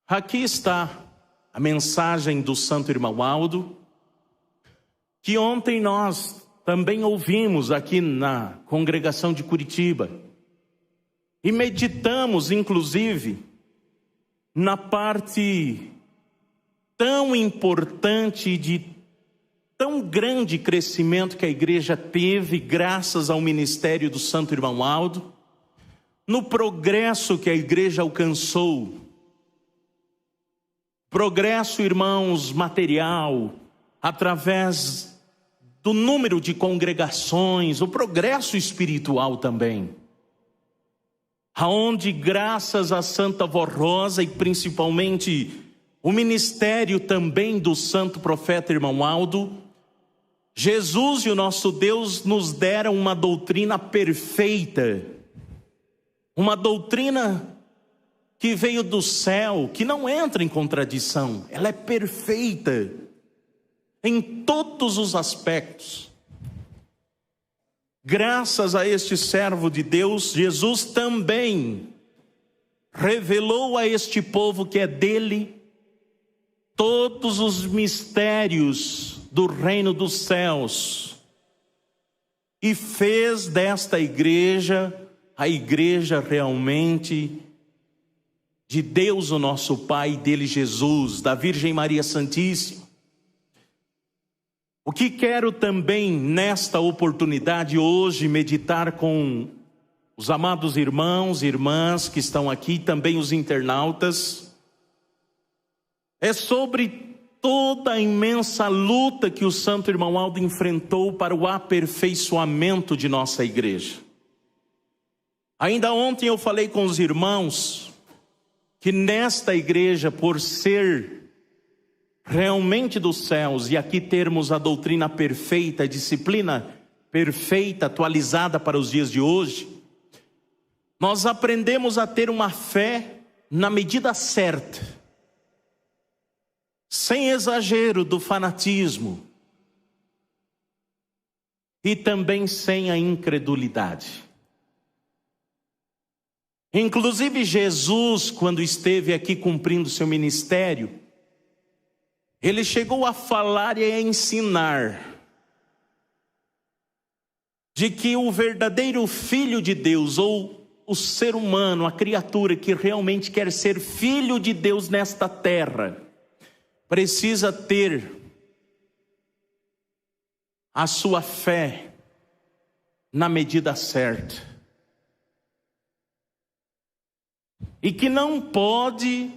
Aqui está a mensagem do Santo Irmão Aldo, que ontem nós também ouvimos aqui na congregação de Curitiba. E meditamos, inclusive, na parte tão importante de tão grande crescimento que a igreja teve graças ao ministério do Santo Irmão Aldo, no progresso que a igreja alcançou. Progresso, irmãos, material, através do número de congregações, o progresso espiritual também. Aonde, graças a Santa Vó Rosa e principalmente o ministério também do Santo Profeta Irmão Aldo, Jesus e o nosso Deus nos deram uma doutrina perfeita, uma doutrina que veio do céu, que não entra em contradição, ela é perfeita em todos os aspectos. Graças a este servo de Deus, Jesus também revelou a este povo que é dele todos os mistérios do reino dos céus e fez desta igreja a igreja realmente de Deus o nosso Pai, dele Jesus, da Virgem Maria Santíssima. O que quero também nesta oportunidade hoje meditar com os amados irmãos e irmãs que estão aqui, também os internautas, é sobre toda a imensa luta que o Santo Irmão Aldo enfrentou para o aperfeiçoamento de nossa igreja. Ainda ontem eu falei com os irmãos que nesta igreja, por ser realmente dos céus e aqui termos a doutrina perfeita, a disciplina perfeita, atualizada para os dias de hoje, nós aprendemos a ter uma fé na medida certa, sem exagero do fanatismo e também sem a incredulidade. Inclusive Jesus, quando esteve aqui cumprindo seu ministério, ele chegou a falar e a ensinar de que o verdadeiro Filho de Deus, ou o ser humano, a criatura que realmente quer ser filho de Deus nesta terra, precisa ter a sua fé na medida certa. E que não pode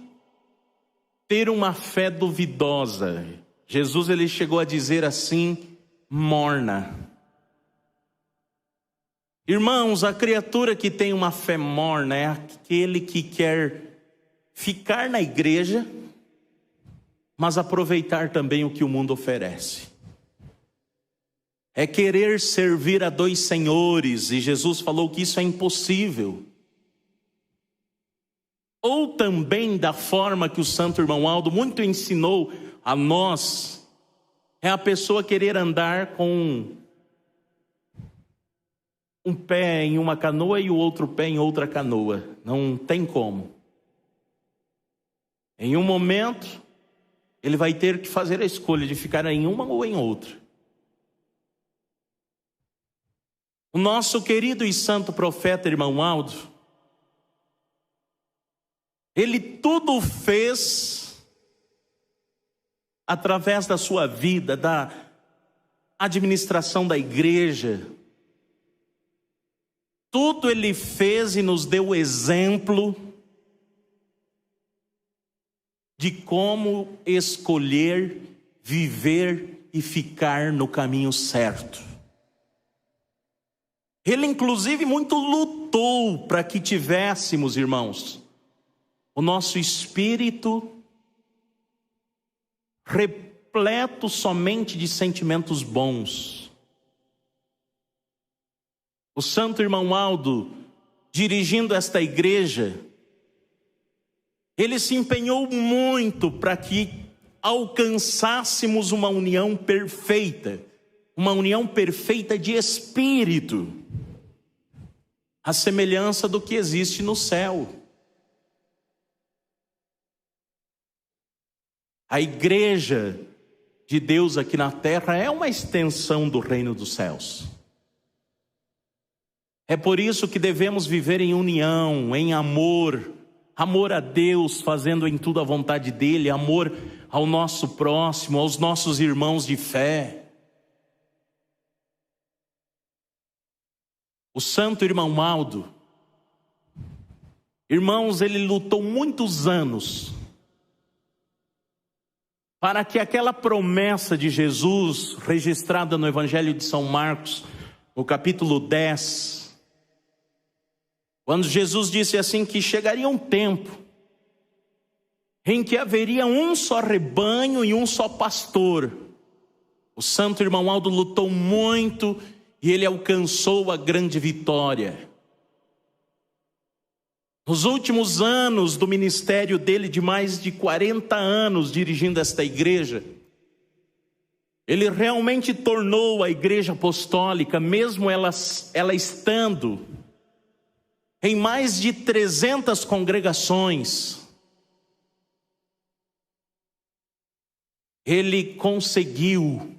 ter uma fé duvidosa. Jesus ele chegou a dizer assim, morna. Irmãos, a criatura que tem uma fé morna é aquele que quer ficar na igreja, mas aproveitar também o que o mundo oferece. É querer servir a dois senhores, e Jesus falou que isso é impossível. Ou também da forma que o Santo Irmão Aldo muito ensinou a nós, é a pessoa querer andar com um pé em uma canoa e o outro pé em outra canoa. Não tem como. Em um momento, ele vai ter que fazer a escolha de ficar em uma ou em outra. O nosso querido e santo profeta Irmão Aldo, ele tudo fez através da sua vida, da administração da igreja. Tudo ele fez e nos deu o exemplo de como escolher, viver e ficar no caminho certo. Ele inclusive muito lutou para que tivéssemos, irmãos, o nosso espírito repleto somente de sentimentos bons. O Santo Irmão Aldo, dirigindo esta igreja, ele se empenhou muito para que alcançássemos uma união perfeita de espírito, a semelhança do que existe no céu. A igreja de Deus aqui na terra é uma extensão do reino dos céus. É por isso que devemos viver em união, em amor, amor a Deus, fazendo em tudo a vontade dEle, amor ao nosso próximo, aos nossos irmãos de fé. O santo irmão Aldo, irmãos, ele lutou muitos anos para que aquela promessa de Jesus, registrada no Evangelho de São Marcos, no capítulo 10, quando Jesus disse assim que chegaria um tempo em que haveria um só rebanho e um só pastor. O santo irmão Aldo lutou muito e ele alcançou a grande vitória. Nos últimos anos do ministério dele, de mais de 40 anos dirigindo esta igreja, ele realmente tornou a igreja apostólica, mesmo ela estando em mais de 300 congregações, ele conseguiu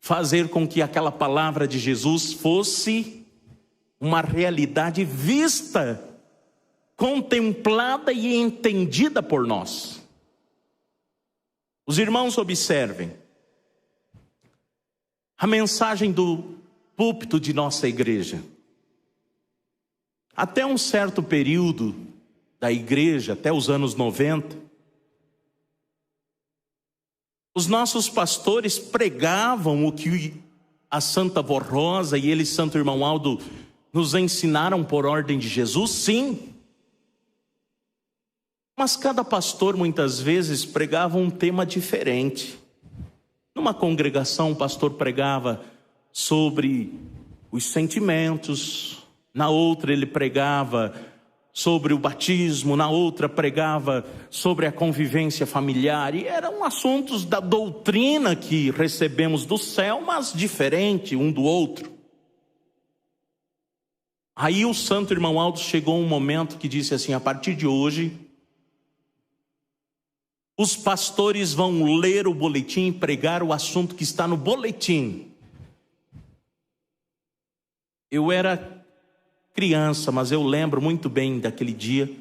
fazer com que aquela palavra de Jesus fosse uma realidade vista, contemplada e entendida por nós. Os irmãos observem a mensagem do púlpito de nossa igreja. Até um certo período da igreja, até os anos 90, os nossos pastores pregavam o que a Santa Vó Rosa e ele, Santo Irmão Aldo, nos ensinaram por ordem de Jesus, sim. Mas cada pastor muitas vezes pregava um tema diferente. Numa congregação o pastor pregava sobre os sentimentos, na outra ele pregava sobre o batismo, na outra pregava sobre a convivência familiar, e eram assuntos da doutrina que recebemos do céu, mas diferente um do outro. Aí o santo irmão Aldo chegou um momento que disse assim: a partir de hoje, os pastores vão ler o boletim e pregar o assunto que está no boletim. Eu era criança, mas eu lembro muito bem daquele dia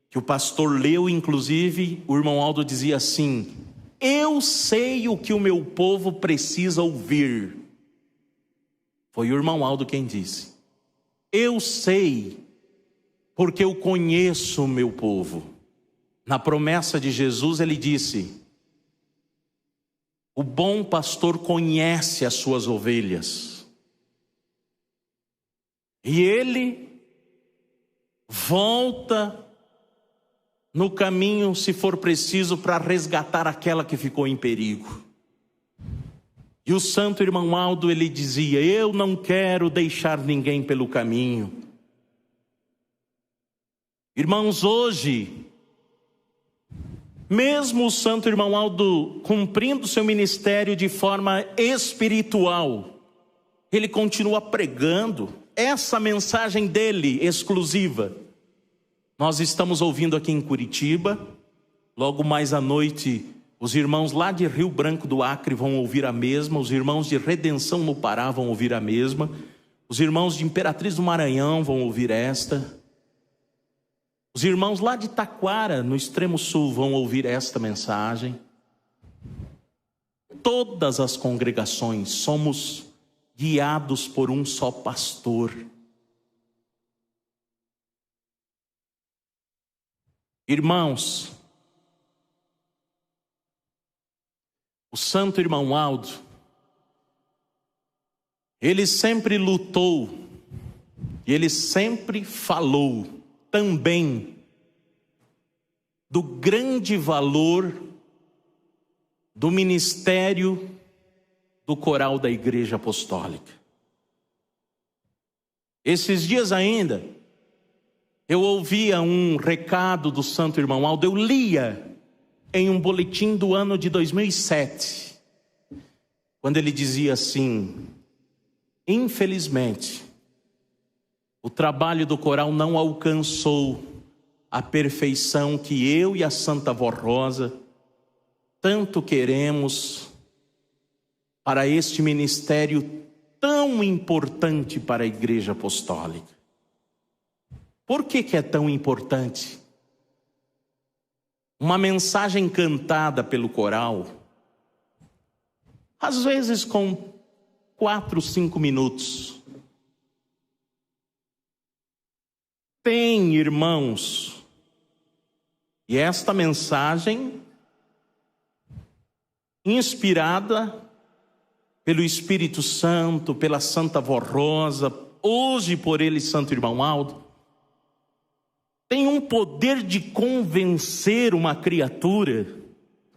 que o pastor leu, inclusive o irmão Aldo dizia assim: eu sei o que o meu povo precisa ouvir. Foi o irmão Aldo quem disse. Eu sei, porque eu conheço o meu povo. Na promessa de Jesus ele disse: o bom pastor conhece as suas ovelhas. E ele volta no caminho, se for preciso, para resgatar aquela que ficou em perigo. E o santo irmão Aldo, ele dizia: eu não quero deixar ninguém pelo caminho. Irmãos, hoje, mesmo o santo irmão Aldo cumprindo seu ministério de forma espiritual, ele continua pregando essa mensagem dele exclusiva. Nós estamos ouvindo aqui em Curitiba, logo mais à noite os irmãos lá de Rio Branco do Acre vão ouvir a mesma, os irmãos de Redenção no Pará vão ouvir a mesma, os irmãos de Imperatriz do Maranhão vão ouvir esta, os irmãos lá de Taquara, no extremo sul, vão ouvir esta mensagem. Todas as congregações somos guiados por um só pastor. Irmãos, o santo irmão Aldo, ele sempre lutou, e ele sempre falou também do grande valor do ministério do coral da Igreja Apostólica. Esses dias ainda, eu ouvia um recado do santo irmão Aldo, eu lia em um boletim do ano de 2007, quando ele dizia assim: infelizmente, o trabalho do coral não alcançou a perfeição que eu e a Santa Vó Rosa tanto queremos para este ministério tão importante para a Igreja Apostólica. Por que é tão importante? Uma mensagem cantada pelo coral, às vezes com 4, 5 minutos. Tem irmãos, e esta mensagem, inspirada pelo Espírito Santo, pela Santa Vó Rosa, hoje por ele, Santo Irmão Aldo, tem um poder de convencer uma criatura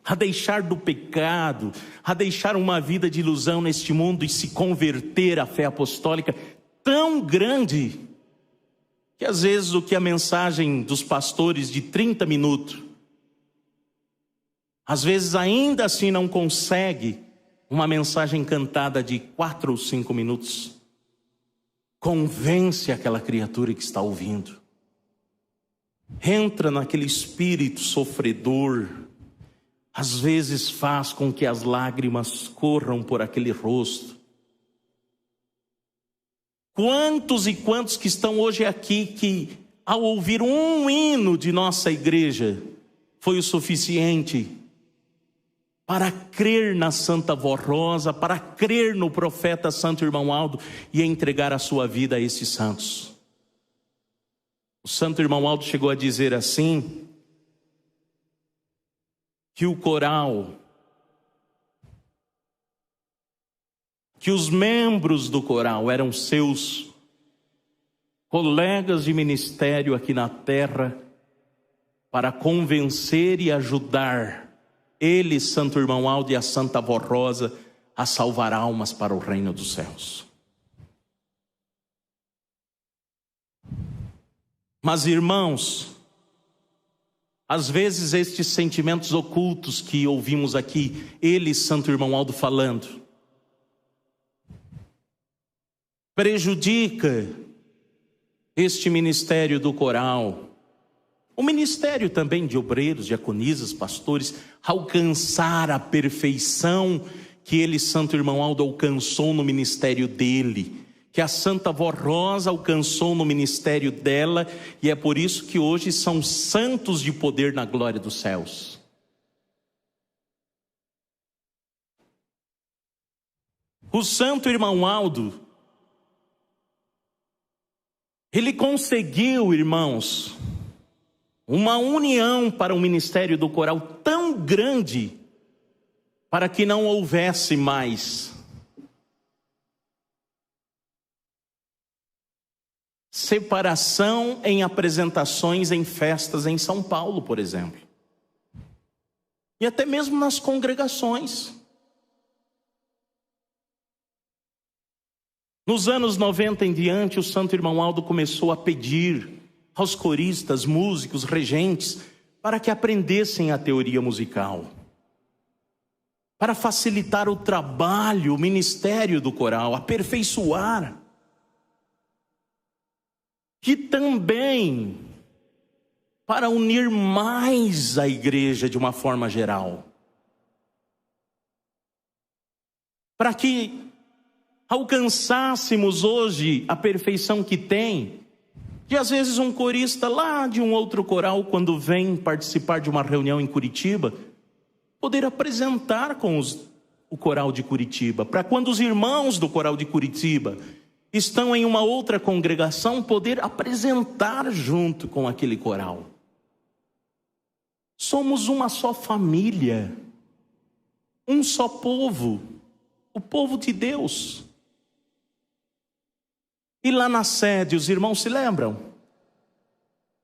a deixar do pecado, a deixar uma vida de ilusão neste mundo e se converter à fé apostólica tão grande, que às vezes o que a mensagem dos pastores de 30 minutos, às vezes ainda assim não consegue uma mensagem cantada de 4 ou 5 minutos, convence aquela criatura que está ouvindo. Entra naquele espírito sofredor, às vezes faz com que as lágrimas corram por aquele rosto. Quantos e quantos que estão hoje aqui que ao ouvir um hino de nossa igreja foi o suficiente para crer na Santa Vó Rosa, para crer no profeta Santo Irmão Aldo e entregar a sua vida a esses santos. O Santo Irmão Aldo chegou a dizer assim, que o coral, que os membros do coral eram seus colegas de ministério aqui na terra, para convencer e ajudar ele, Santo Irmão Aldo e a Santa Vó Rosa, a salvar almas para o reino dos céus. Mas, irmãos, às vezes estes sentimentos ocultos que ouvimos aqui, ele, Santo Irmão Aldo, falando, prejudica este ministério do coral, o ministério também de obreiros, diaconisas, pastores, alcançar a perfeição que ele, Santo Irmão Aldo, alcançou no ministério dele, que a Santa Vó Rosa alcançou no ministério dela, e é por isso que hoje são santos de poder na glória dos céus. O Santo Irmão Aldo, ele conseguiu, irmãos, uma união para o ministério do coral tão grande, para que não houvesse mais separação em apresentações em festas em São Paulo, por exemplo. E até mesmo nas congregações. Nos anos 90 em diante, o Santo Irmão Aldo começou a pedir aos coristas, músicos, regentes, para que aprendessem a teoria musical, para facilitar o trabalho, o ministério do coral, aperfeiçoar. Que também para unir mais a igreja de uma forma geral. Para que alcançássemos hoje a perfeição que tem, de às vezes um corista lá de um outro coral, quando vem participar de uma reunião em Curitiba, poder apresentar com o coral de Curitiba, para quando os irmãos do coral de Curitiba estão em uma outra congregação, poder apresentar junto com aquele coral. Somos uma só família, um só povo, o povo de Deus. E lá na sede, os irmãos se lembram?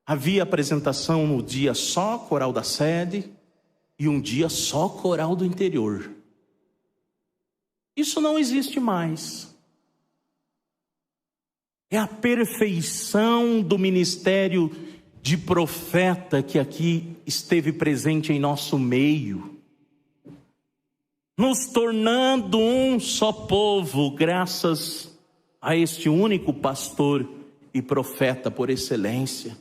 Havia apresentação no dia só coral da sede e um dia só coral do interior. Isso não existe mais. É a perfeição do ministério de profeta que aqui esteve presente em nosso meio, nos tornando um só povo, graças a este único pastor e profeta por excelência.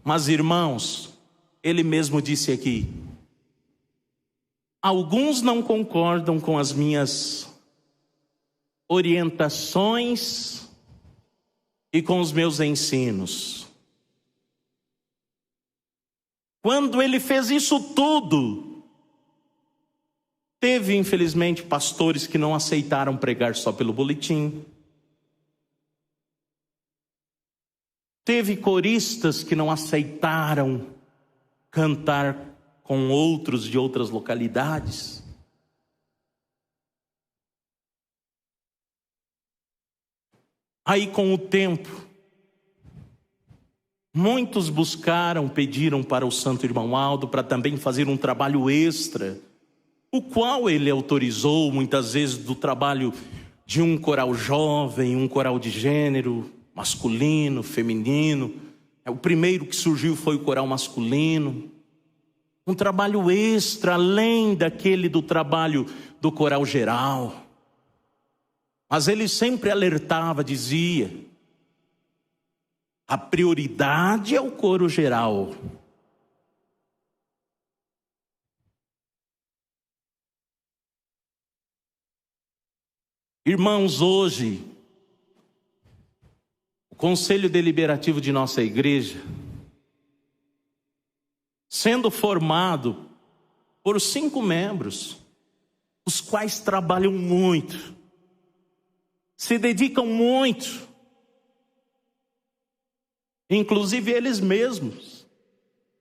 Mas, irmãos, ele mesmo disse aqui: alguns não concordam com as minhas orientações e com os meus ensinos. Quando ele fez isso tudo, teve, infelizmente, pastores que não aceitaram pregar só pelo boletim. Teve coristas que não aceitaram cantar com outros de outras localidades. Aí, com o tempo, muitos pediram para o Santo Irmão Aldo para também fazer um trabalho extra, o qual ele autorizou, muitas vezes, do trabalho de um coral jovem, um coral de gênero, masculino, feminino. O primeiro que surgiu foi o coral masculino. Um trabalho extra, além daquele do trabalho do coral geral. Mas ele sempre alertava, dizia: a prioridade é o coro geral. Irmãos, hoje, o Conselho Deliberativo de nossa igreja, sendo formado por 5 membros, os quais trabalham muito, se dedicam muito, inclusive eles mesmos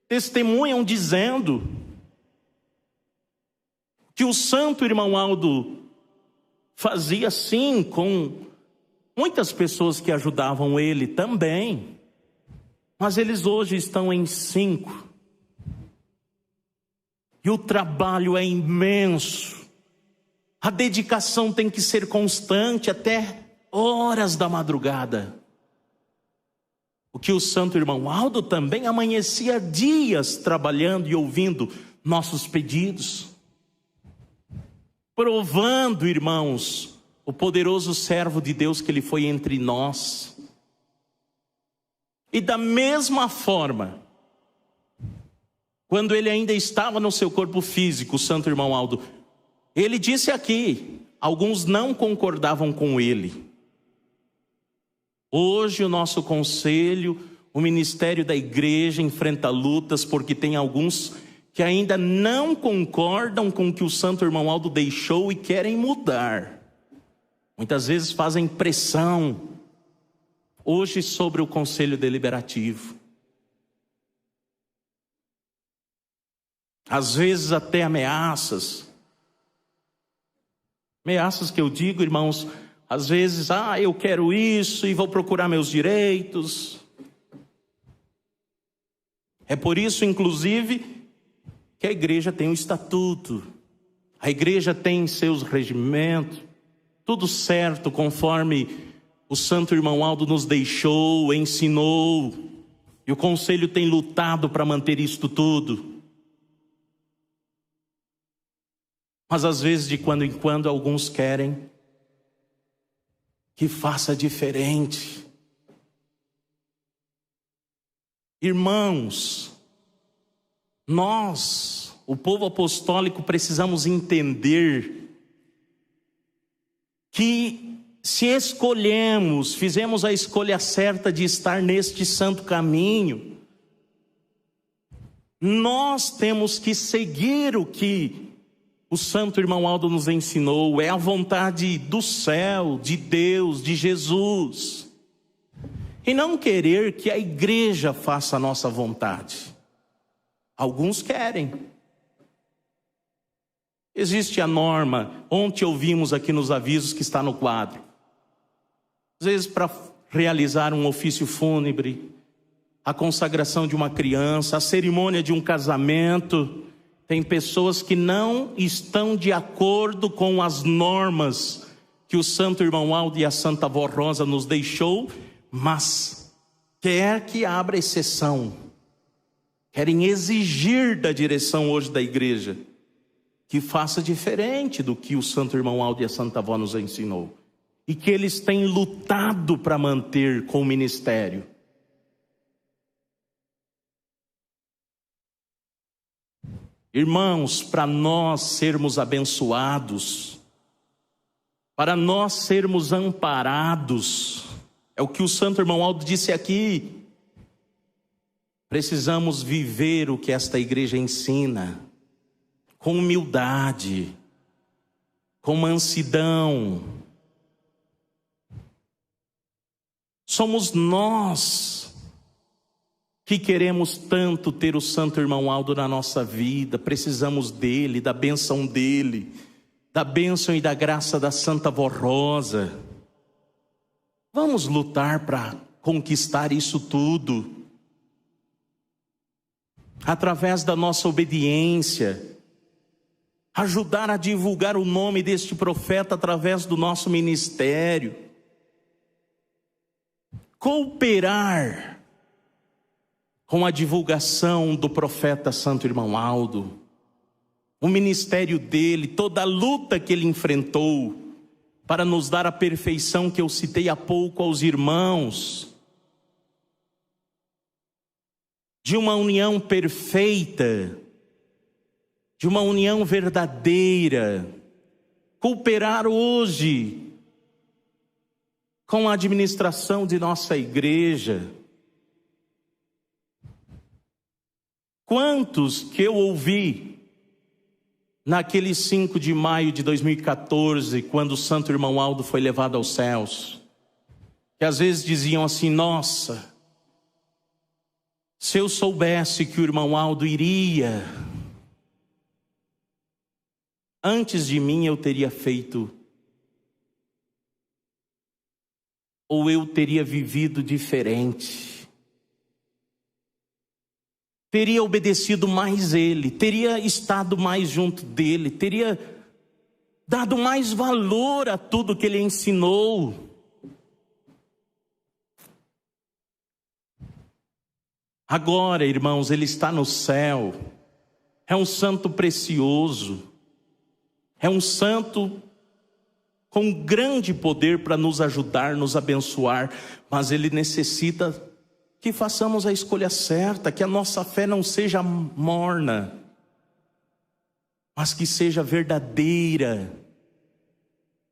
testemunham dizendo que o Santo Irmão Aldo fazia assim com muitas pessoas que ajudavam ele também, mas eles hoje estão em 5. E o trabalho é imenso. A dedicação tem que ser constante até horas da madrugada. O que o Santo Irmão Aldo também amanhecia dias trabalhando e ouvindo nossos pedidos. Provando, irmãos, o poderoso servo de Deus que ele foi entre nós. E da mesma forma, quando ele ainda estava no seu corpo físico, o Santo Irmão Aldo, ele disse aqui, alguns não concordavam com ele. Hoje o nosso conselho, o ministério da igreja enfrenta lutas porque tem alguns que ainda não concordam com o que o Santo Irmão Aldo deixou e querem mudar. Muitas vezes fazem pressão hoje sobre o Conselho Deliberativo. Às vezes até ameaças. Ameaças que eu digo, irmãos, às vezes, eu quero isso e vou procurar meus direitos. É por isso, inclusive, que a igreja tem um estatuto. A igreja tem seus regimentos, tudo certo, conforme o Santo Irmão Aldo nos deixou, ensinou. E o conselho tem lutado para manter isto tudo. Mas às vezes, de quando em quando, alguns querem que faça diferente. Irmãos, nós, o povo apostólico, precisamos entender que se fizemos a escolha certa de estar neste santo caminho, nós temos que seguir o que o Santo Irmão Aldo nos ensinou. É a vontade do céu, de Deus, de Jesus. E não querer que a igreja faça a nossa vontade. Alguns querem. Existe a norma, ontem ouvimos aqui nos avisos que está no quadro. Às vezes para realizar um ofício fúnebre, a consagração de uma criança, a cerimônia de um casamento, tem pessoas que não estão de acordo com as normas que o Santo Irmão Aldo e a Santa Avó Rosa nos deixou, mas quer que abra exceção. Querem exigir da direção hoje da igreja que faça diferente do que o Santo Irmão Aldo e a Santa Avó nos ensinou. E que eles têm lutado para manter com o ministério. Irmãos, para nós sermos abençoados, para nós sermos amparados, é o que o santo irmão Aldo disse aqui, precisamos viver o que esta igreja ensina, com humildade, com mansidão. Somos nós que queremos tanto ter o santo irmão Aldo na nossa vida, precisamos dele, da bênção dele, da bênção e da graça da Santa Vó Rosa. Vamos lutar para conquistar isso tudo, através da nossa obediência, ajudar a divulgar o nome deste profeta através do nosso ministério, cooperar com a divulgação do profeta Santo Irmão Aldo, o ministério dele, toda a luta que ele enfrentou para nos dar a perfeição que eu citei há pouco aos irmãos, de uma união perfeita, de uma união verdadeira, cooperar hoje com a administração de nossa igreja. Quantos que eu ouvi naquele 5 de maio de 2014, quando o santo irmão Aldo foi levado aos céus, que às vezes diziam assim: nossa, se eu soubesse que o irmão Aldo iria, antes de mim eu teria feito, ou eu teria vivido diferente, teria obedecido mais ele, teria estado mais junto dele, teria dado mais valor a tudo que ele ensinou. Agora, irmãos, ele está no céu, é um santo precioso, é um santo com grande poder para nos ajudar, nos abençoar, mas ele necessita que façamos a escolha certa, que a nossa fé não seja morna, mas que seja verdadeira,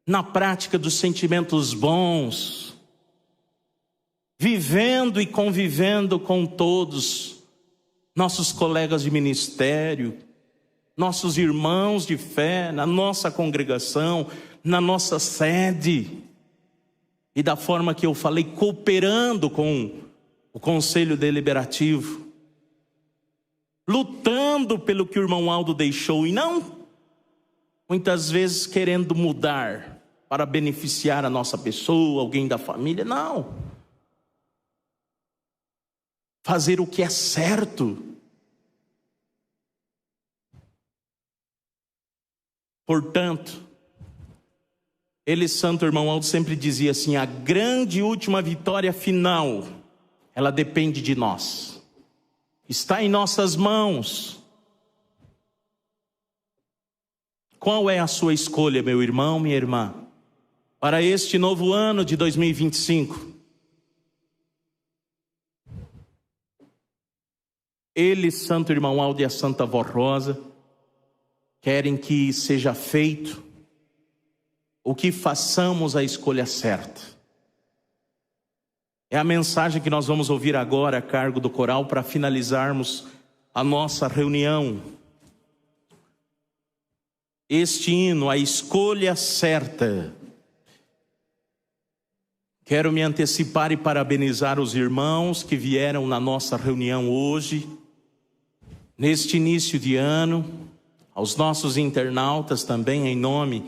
na prática dos sentimentos bons, vivendo e convivendo com todos, nossos colegas de ministério, nossos irmãos de fé, na nossa congregação, na nossa sede, e da forma que eu falei, cooperando com o Conselho Deliberativo, lutando pelo que o irmão Aldo deixou, e não muitas vezes querendo mudar para beneficiar a nossa pessoa, alguém da família, não. Fazer o que é certo. Portanto, ele, santo irmão Aldo, sempre dizia assim: a grande última vitória final, ela depende de nós, está em nossas mãos. Qual é a sua escolha, meu irmão, minha irmã, para este novo ano de 2025? Ele, santo irmão Aldo e a Santa Vó Rosa, querem que seja feito o que façamos a escolha certa. É a mensagem que nós vamos ouvir agora a cargo do coral para finalizarmos a nossa reunião. Este hino, a escolha certa. Quero me antecipar e parabenizar os irmãos que vieram na nossa reunião hoje, neste início de ano, aos nossos internautas também, em nome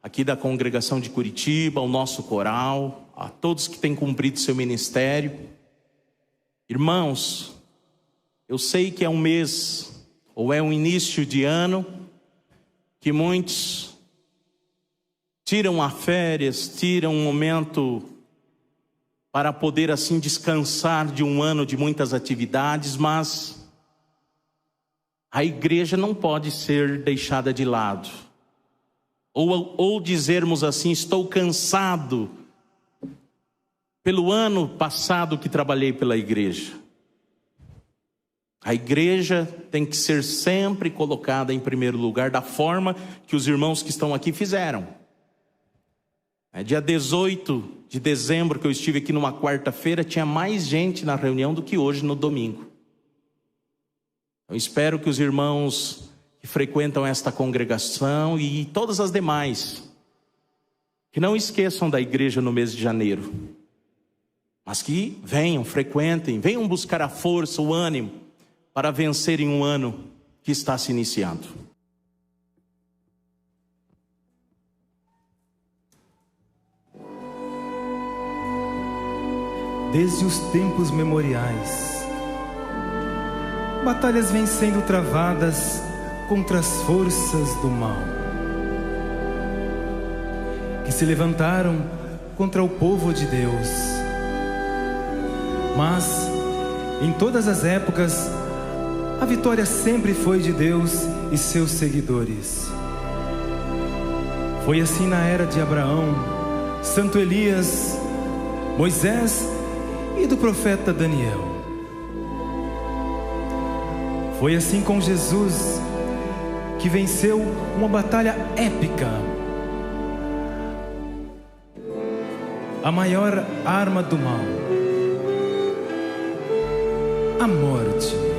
aqui da congregação de Curitiba, ao nosso coral, a todos que têm cumprido seu ministério. Irmãos, eu sei que é um mês, ou é um início de ano, que muitos tiram as férias, tiram um momento para poder assim descansar de um ano de muitas atividades, mas a igreja não pode ser deixada de lado. Ou dizermos assim: estou cansado pelo ano passado que trabalhei pela igreja. A igreja tem que ser sempre colocada em primeiro lugar, da forma que os irmãos que estão aqui fizeram. Dia 18 de dezembro, que eu estive aqui numa quarta-feira, tinha mais gente na reunião do que hoje no domingo. Eu espero que os irmãos que frequentam esta congregação e todas as demais, que não esqueçam da igreja no mês de janeiro, mas que venham, frequentem, venham buscar a força, o ânimo, para vencerem um ano que está se iniciando. Desde os tempos memoriais, batalhas vêm sendo travadas contra as forças do mal, que se levantaram contra o povo de Deus. Mas, em todas as épocas, a vitória sempre foi de Deus e seus seguidores. Foi assim na era de Abraão, Santo Elias, Moisés e do profeta Daniel. Foi assim com Jesus, que venceu uma batalha épica. A maior arma do mal, a morte.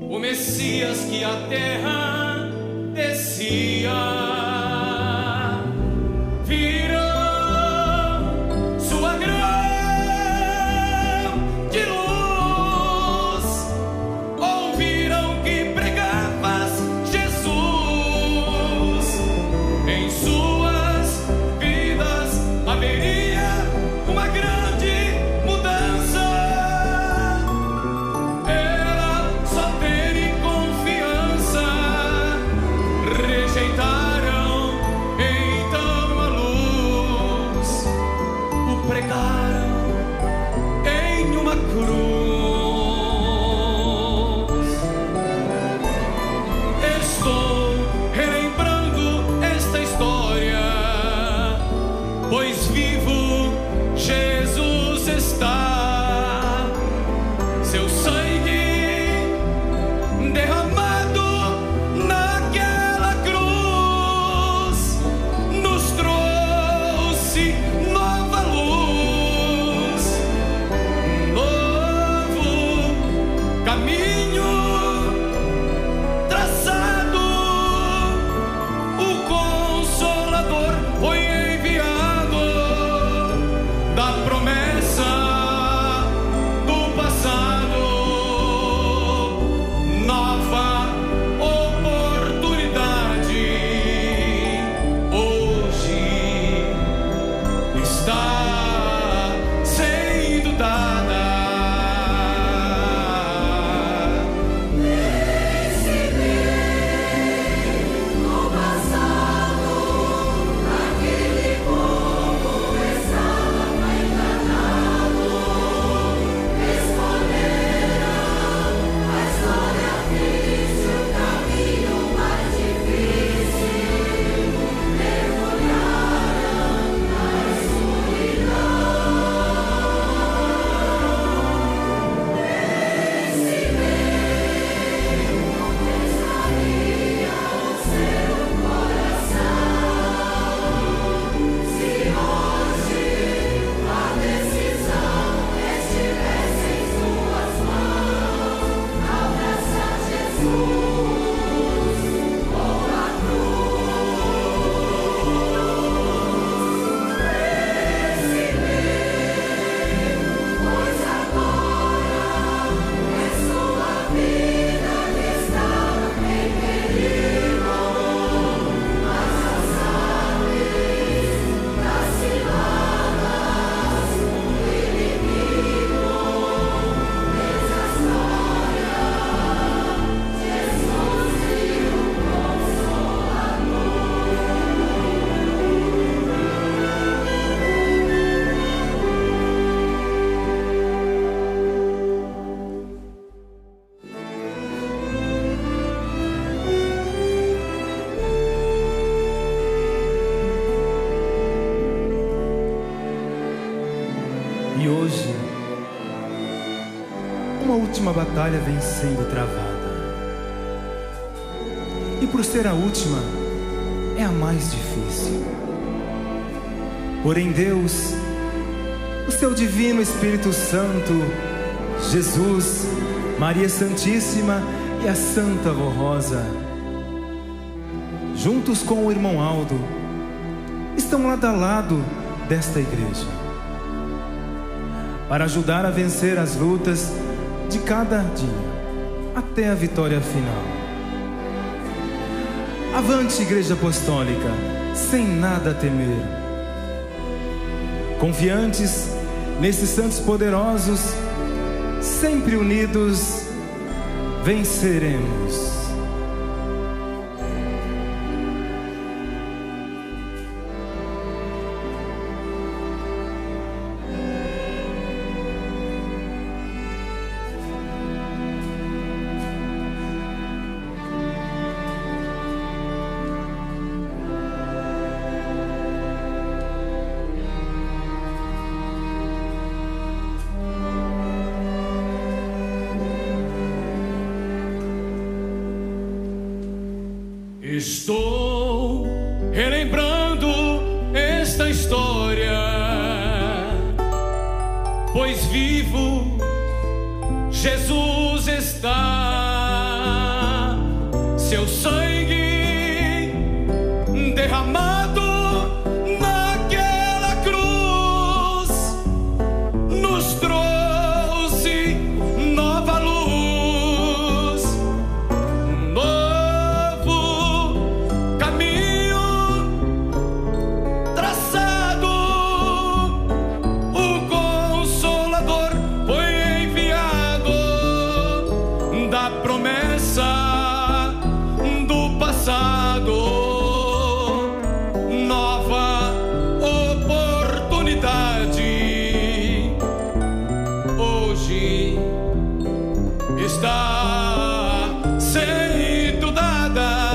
O Messias que a terra descia. última batalha vem sendo travada. E por ser a última, é a mais difícil. Porém Deus, o seu divino Espírito Santo, Jesus, Maria Santíssima e a Santa Vó Rosa, juntos com o irmão Aldo, estão lado a lado desta igreja, para ajudar a vencer as lutas de cada dia, até a vitória final. Avante, Igreja Apostólica, sem nada a temer. Confiantes nesses santos poderosos, sempre unidos, venceremos. Estou relembrando esta história, pois vivo Jesus está, seu sangue derramado naquela cruz nos trouxe nova luz, nova oportunidade hoje está sendo dada.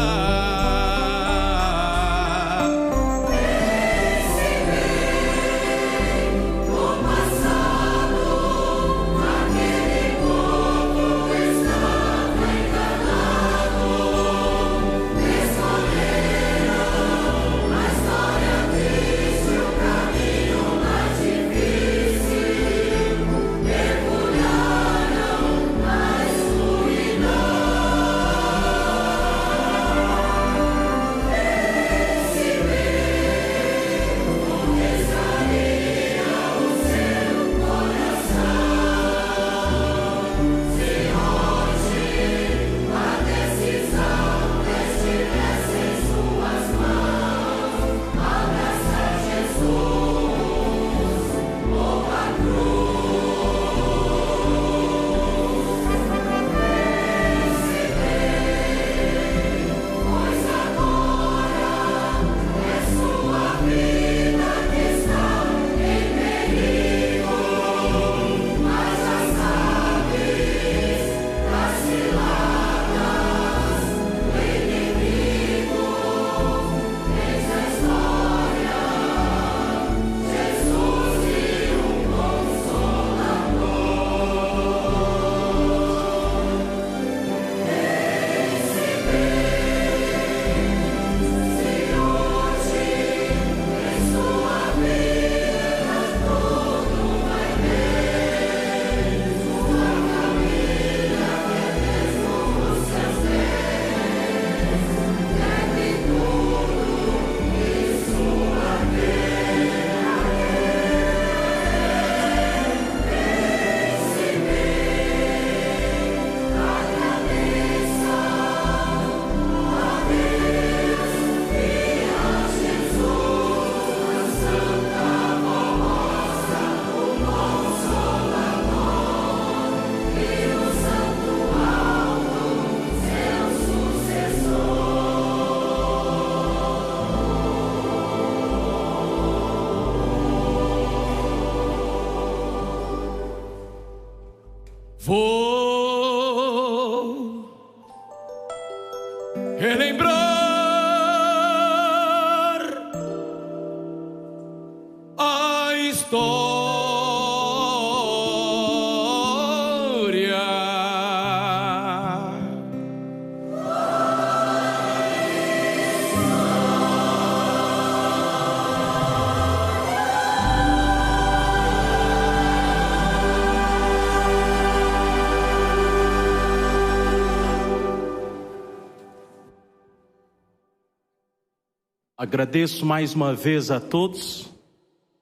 Agradeço mais uma vez a todos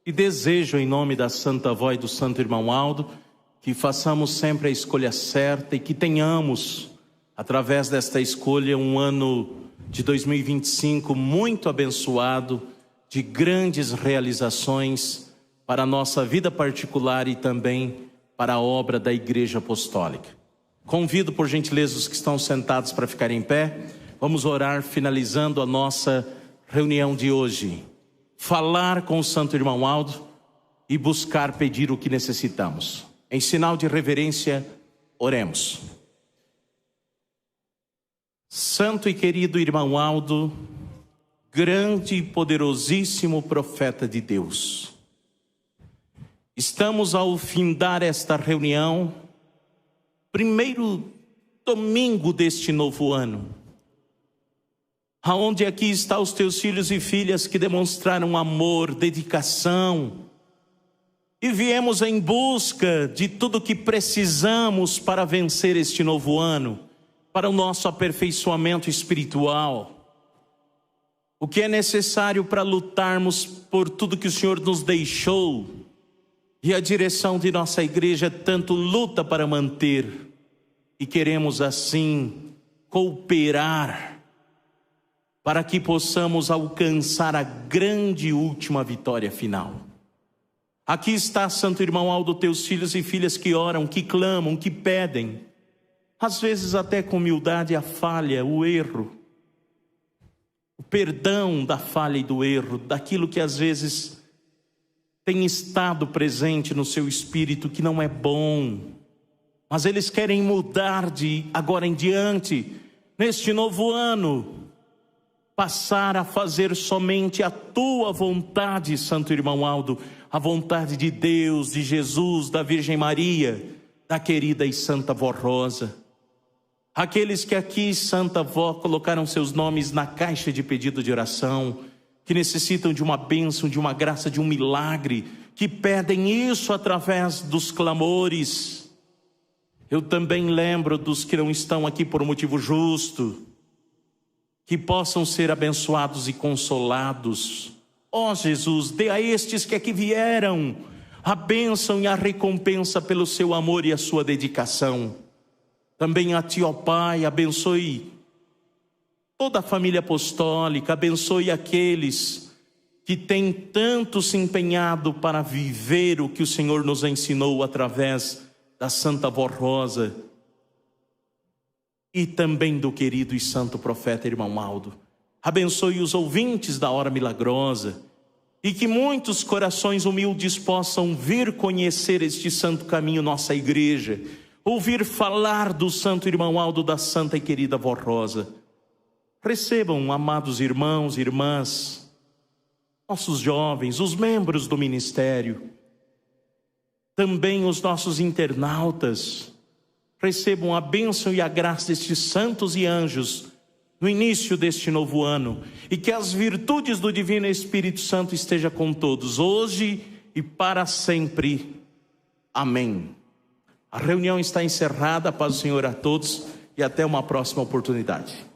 e desejo, em nome da Santa Avó e do Santo Irmão Aldo, que façamos sempre a escolha certa e que tenhamos, através desta escolha, um ano de 2025 muito abençoado, de grandes realizações para a nossa vida particular e também para a obra da Igreja Apostólica. Convido, por gentileza, os que estão sentados para ficarem em pé. Vamos orar, finalizando a nossa reunião de hoje. Falar com o Santo Irmão Aldo e buscar pedir o que necessitamos. Em sinal de reverência, oremos. Santo e querido Irmão Aldo, grande e poderosíssimo profeta de Deus, estamos ao findar esta reunião, primeiro domingo deste novo ano, aonde aqui estão os teus filhos e filhas que demonstraram amor, dedicação, e viemos em busca de tudo que precisamos para vencer este novo ano, para o nosso aperfeiçoamento espiritual. O que é necessário para lutarmos por tudo que o Senhor nos deixou, e a direção de nossa igreja tanto luta para manter, e queremos assim cooperar para que possamos alcançar a grande e última vitória final. Aqui está, Santo Irmão Aldo, teus filhos e filhas que oram, que clamam, que pedem, às vezes até com humildade, a falha, o erro, o perdão da falha e do erro, daquilo que às vezes tem estado presente no seu espírito que não é bom, mas eles querem mudar de agora em diante, neste novo ano, passar a fazer somente a tua vontade, Santo Irmão Aldo, a vontade de Deus, de Jesus, da Virgem Maria, da querida e Santa Vó Rosa. Aqueles que aqui, Santa Vó, colocaram seus nomes na caixa de pedido de oração, que necessitam de uma bênção, de uma graça, de um milagre, que pedem isso através dos clamores. Eu também lembro dos que não estão aqui por um motivo justo, que possam ser abençoados e consolados. Ó Jesus, dê a estes que aqui vieram a bênção e a recompensa pelo seu amor e a sua dedicação. Também a ti, ó Pai, abençoe toda a família apostólica, abençoe aqueles que têm tanto se empenhado para viver o que o Senhor nos ensinou através da Santa Vó Rosa, e também do querido e santo profeta Irmão Aldo. Abençoe os ouvintes da Hora Milagrosa, e que muitos corações humildes possam vir conhecer este santo caminho, nossa igreja, ouvir falar do Santo Irmão Aldo, da Santa e querida Vó Rosa. Recebam, amados irmãos e irmãs, nossos jovens, os membros do ministério, também os nossos internautas, recebam a bênção e a graça destes santos e anjos no início deste novo ano, e que as virtudes do Divino Espírito Santo estejam com todos, hoje e para sempre. Amém. A reunião está encerrada. Paz do Senhor a todos e até uma próxima oportunidade.